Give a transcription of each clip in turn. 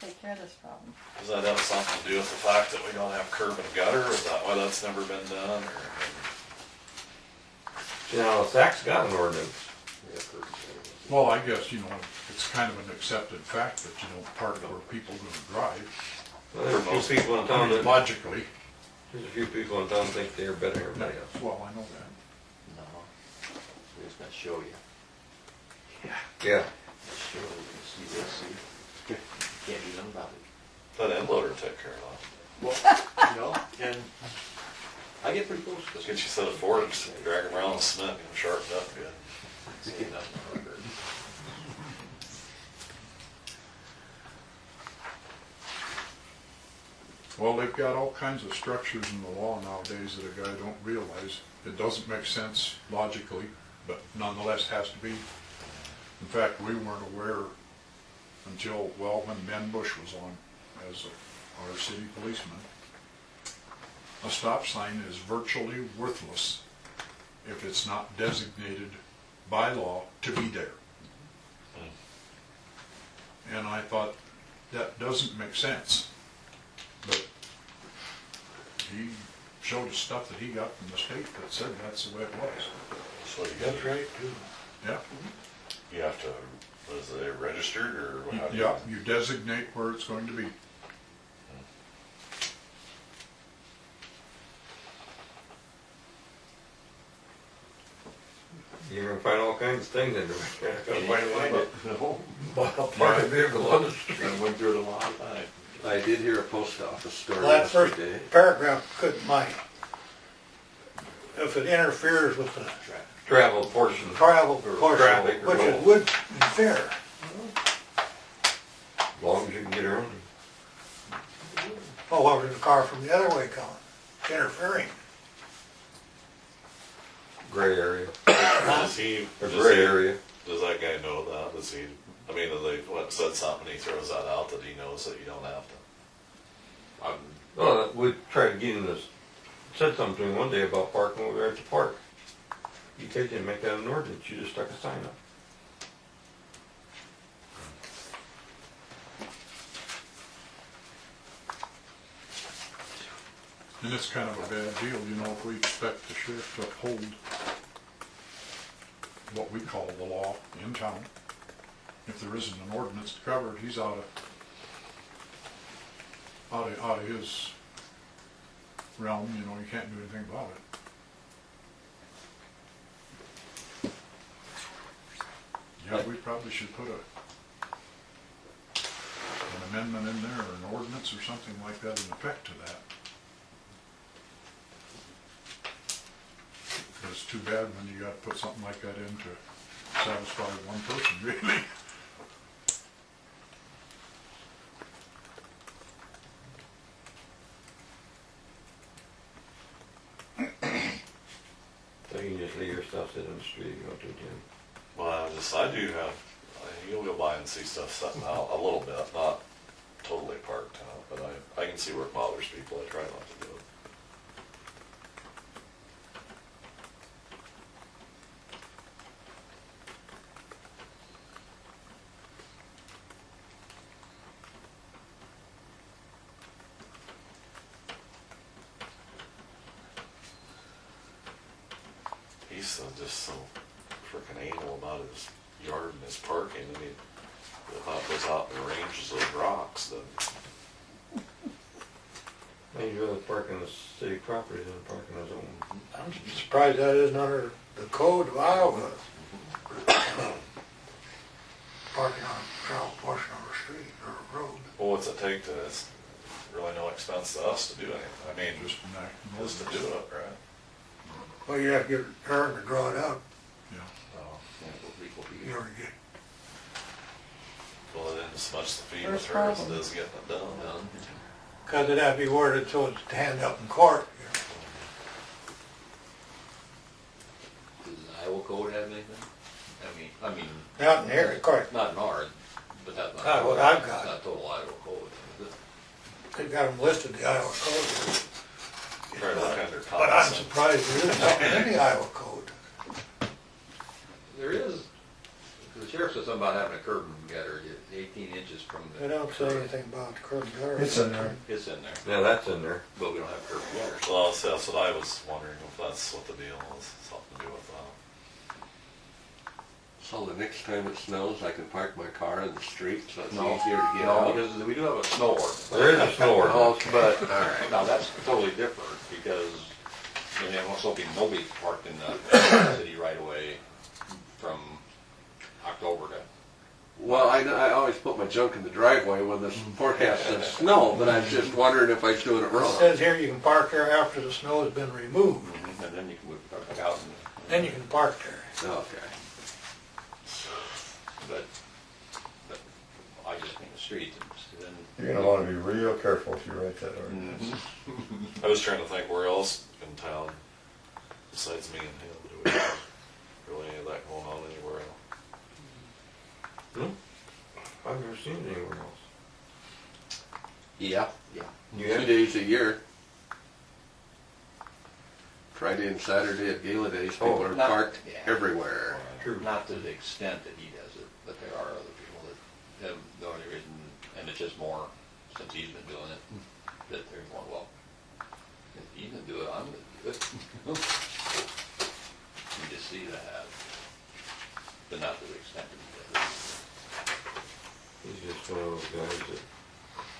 take care of this problem. Does that have something to do with the fact that we don't have curb and gutter? Is that why that's never been done? Or? You know, Zach's got an ordinance. Well, I guess, you know, it's kind of an accepted fact that you don't park where people are gonna drive. Well, there's a few people in I town mean, that, logically. there's a few people in town think they're better than everybody else. Well, I know that. No, we're just gonna show you. Yeah. Show you, see this, see? Can't do nothing about it. That end loader took care of that. Well, you know, and I get pretty close to Just this. get you a set of forks, drag them around the cement, and sharpen up good. It's getting up on the record. Well, they've got all kinds of structures in the law nowadays that a guy don't realize. It doesn't make sense logically, but nonetheless has to be. In fact, we weren't aware until, well, when Ben Bush was on as our city policeman. A stop sign is virtually worthless if it's not designated by law to be there. And I thought, that doesn't make sense. But he showed us stuff that he got from the state that said that's the way it was. So you got right, too. Yeah. You have to, what is it, registered or how do you? Yeah, you designate where it's going to be. You're gonna find all kinds of things in there. Gotta find it. No, Park a vehicle on the street. I went through it a lot of times. I did hear a post office story Well, that first yesterday. paragraph couldn't mind. If it interferes with the Travel portion. travel Or portion, traffic or which road. it would be fair. As long as you can get around. Oh, what was the car from the other way coming, interfering? Gray area. Does he, A does gray he- area. does that guy know that? Does he, I mean, have they, what, said something, he throws that out that he knows that you don't have to? Well, we tried to get him this, said something to him one day about parking over there at the park. You guys didn't make that an ordinance, you just stuck a sign up. And it's kind of a bad deal, you know, if we expect the sheriff to uphold what we call the law in town. If there isn't an ordinance to cover it, he's out of his realm, you know, you can't do anything about it. Yeah, we probably should put an amendment in there, or an ordinance or something like that in effect to that. It's too bad when you gotta put something like that in to satisfy one person, really. So you can just leave your stuff sitting in the street, you go to the gym. Well, I do have, you'll go by and see stuff sitting out a little bit, not totally parked out, but I can see where it bothers people. I try not to do it. He's just so freaking anal about his yard and his parking. I mean, if that goes out and ranges those rocks, then He'd rather park in the city property than park in his own. I'm surprised that isn't under the code of Iowa. Parking on travel portion of a street or a road. well, what's it take to? It's really no expense to us to do anything. I mean, Just enact an just to do ordinance. it, right? Well, you have to get a turn to draw it out, Yeah. you know, to get, Well, it isn't as much the fee There's with her as it problems. is getting it done. cause it'd have to be worded so it's to hand up in court, you know. Does the Iowa code have anything? I mean, Not in here, of course, not in ours, but that's not. Not what I've got. It's not total Iowa code, is it? they've got them listed, the Iowa code. Try to look under But I'm common sense. surprised there isn't something in the Iowa code. There is, the sheriff said something about having a curb and gutter, he 18 inches from the. They don't say curb. anything about the curb and gutter. It's in there. It's in there, Yeah, that's in there. but we don't have curb and gutter. Well, see, that's what I was wondering, if that's what the deal is, something to do with that. So the next time it snows, I can park my car in the street, so it's No. easier to get No, out. because we do have a snow ordinance. There is a snow ordinance. But, all right. Now, that's totally different, because, you know, so nobody parked in the city right away from October to. Well, I always put my junk in the driveway when the forecast says snow, but I'm just wondering if I'm doing it It wrong. says here you can park there after the snow has been removed. And then you can move it back out. Then you can park there. Okay. But I just mean the streets, and then. You're gonna wanna be real careful if you write that ordinance. Mhm. I was trying to think where else in town, besides me and him, do we have really any of that going on anywhere else? I've never seen it anywhere else. Yeah. Yeah. 2 days a year. Friday and Saturday at Gala Days, people are Not- parked yeah. everywhere. True. Not to the extent that he does it, but there are other people that have the only reason, and it's just more since he's been doing it, that they're going, well, if he can do it, I'm gonna do it. You just see that, but not to the extent that he does it. He's just one of those guys that,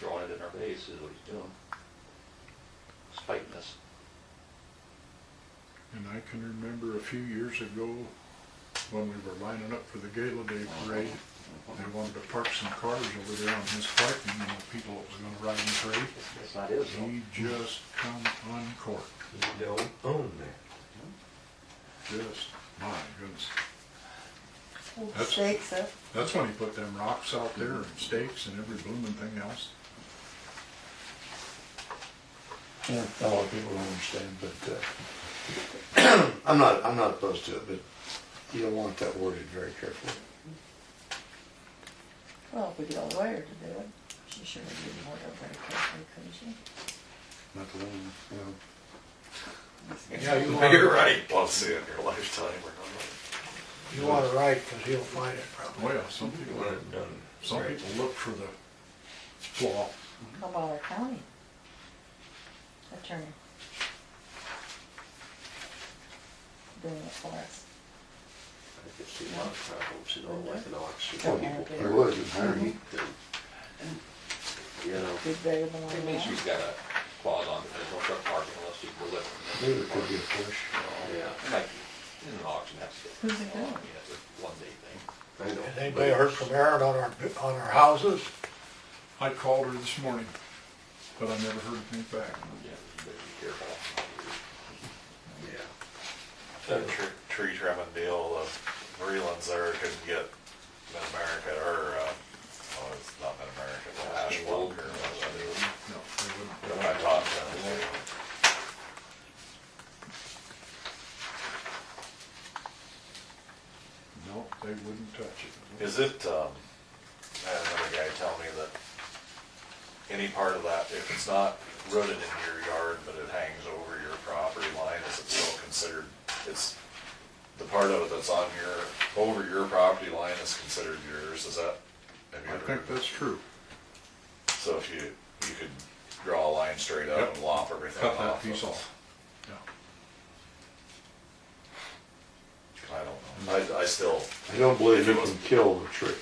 Throwing it in our face is what he's doing. Spiting us. And I can remember a few years ago, when we were lining up for the Gala Day Parade, they wanted to park some cars over there on his parking, you know, people that was gonna ride in the parade. It's not his, though. He just come uncorked, he don't own that. just, my goodness. Hold That's- stakes up. That's when he put them rocks out there and stakes and every blooming thing else. Yeah, a lot of people don't understand, but, I'm not opposed to it, but you don't want that worded very carefully. Well, if we get a lawyer to do it, she should have given more very carefully, couldn't she? Not that I know. Yeah, you want You're it right. Want to see it in your lifetime or not? You want it right, because he'll find it Oh probably. yeah, some You people, want it done. some right. people look for the flaw. How about our county attorney? Doing it for us. I could see a lot of problems, you know, like an auction. Oh, People yeah. There was, in Harry. You know, Be better than It one means of she's got a clause on it, there's no truck parking unless you deliver. Maybe it could be a push. yeah, Like, in an auction, that's it. Who's it I mean, going? that's a one-day thing. I know. Has anybody heard from Aaron on our houses? I called her this morning, but I never heard anything back. Yeah, you better be careful. Yeah. That tree trimming deal, the Marylands there couldn't get Mid-America, or, oh, it's not Mid-America, the Ashwalk or what that is. No, they wouldn't. When I talked to them, No, they wouldn't touch it. is it, I had another guy tell me that any part of that, if it's not rooted into your yard, but it hangs over your property line, is it still considered, it's, the part of it that's on your, over your property line is considered yours, is that? Have you I ever think heard that? that's true. So if you could draw a line straight up Yep. and lop everything Cut that off. piece of- off. Yeah. I don't know, I still, I don't believe If you it was- can kill the tree.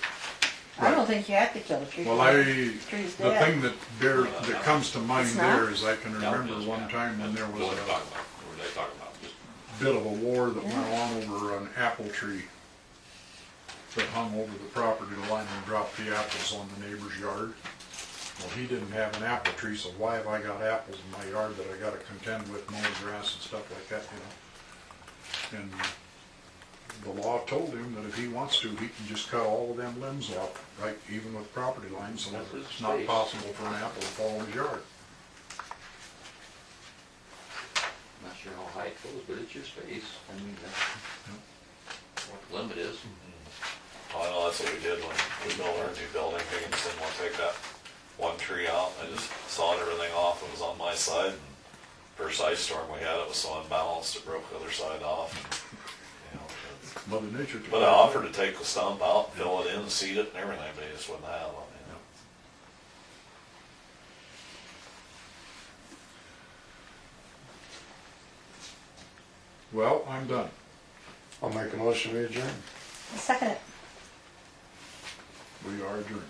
I don't think you have to kill a tree. Well, The tree's the dead. thing that comes to mind It's not? there is I can No, it remember doesn't one matter. time when there What was are they a talking about? What are they talking about? Just bit of a war that went on over an apple tree that hung over the property line and dropped the apples on the neighbor's yard. Well, he didn't have an apple tree, so why have I got apples in my yard that I gotta contend with mowing grass and stuff like that, you know? And the law told him that if he wants to, he can just cut all of them limbs off, right, even with property lines, so that That's his it's not space. possible for an apple to fall in his yard. not sure how high it goes, but it's your space. I mean, that's what the limit is. well, I know that's what we did when we built our new building, we just didn't want to take that one tree out, I just sawed everything off, it was on my side, and first ice storm we had, it was so unbalanced, it broke the other side off. You know, Mother Nature took But I offered to take the stump out, fill it in, seed it and everything, but he just wouldn't have it, you know. Well, I'm done. I'll make a motion, we adjourn. Second it. We are adjourned.